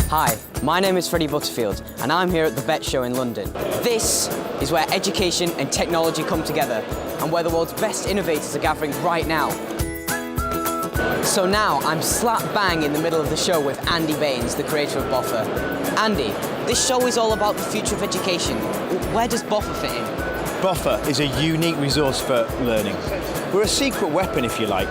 Hi, my name is Freddie Butterfield and I'm here at the Bett show in London. This is where education and technology come together and where the world's best innovators are gathering right now. So now I'm slap bang in the middle of the show with Andy Baines, the creator of BOFA. Andy, this show is all about the future of education. Where does BOFA fit in? BOFA is a unique resource for learning. We're a secret weapon, if you like.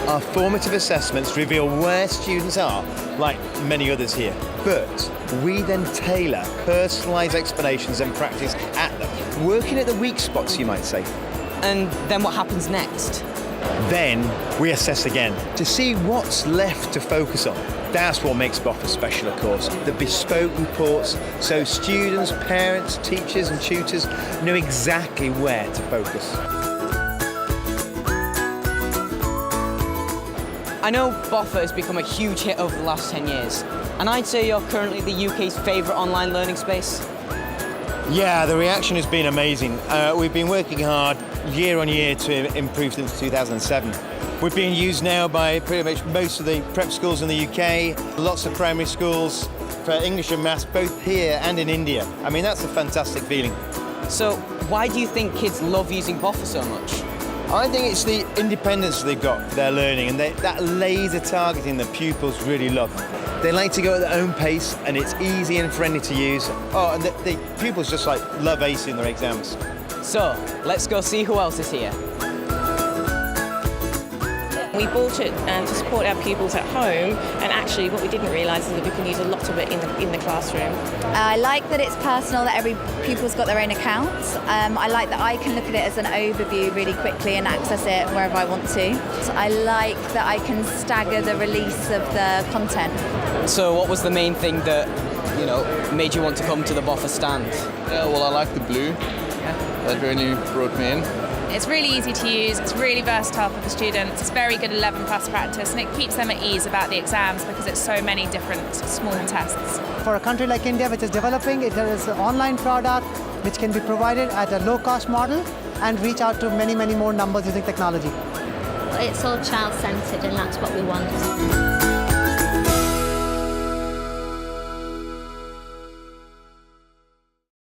Our formative assessments reveal where students are, like many others here. But we then tailor personalised explanations and practice at them, working at the weak spots, you might say. And then what happens next? Then we assess again to see what's left to focus on. That's what makes BOFA special, of course. The bespoke reports, so students, parents, teachers and tutors know exactly where to focus. I know BOFA has become a huge hit over the last 10 years, and I'd say you're currently the UK's favourite online learning space. Yeah, the reaction has been amazing. We've been working hard year on year to improve since 2007. We're being used now by pretty much most of the prep schools in the UK, lots of primary schools for English and maths, both here and in India. I mean, that's a fantastic feeling. So why do you think kids love using BOFA so much? I think it's the independence they've got for their learning and that laser targeting that pupils really love. They like to go at their own pace and it's easy and friendly to use. Oh, and the pupils just love acing their exams. So, let's go see who else is here. We bought it to support our pupils at home, and actually what we didn't realise is that we can use a lot of it in the classroom. I like that it's personal, that every pupil's got their own accounts. I like that I can look at it as an overview really quickly and access it wherever I want to. So I like that I can stagger the release of the content. So what was the main thing that, made you want to come to the BOFA stand? Yeah, well, I like the blue. That really brought me in. It's really easy to use, it's really versatile for the students, it's very good 11+ practice, and it keeps them at ease about the exams because it's so many different small tests. For a country like India, which is developing, it is an online product which can be provided at a low-cost model and reach out to many, many more numbers using technology. It's all child-centred and that's what we want.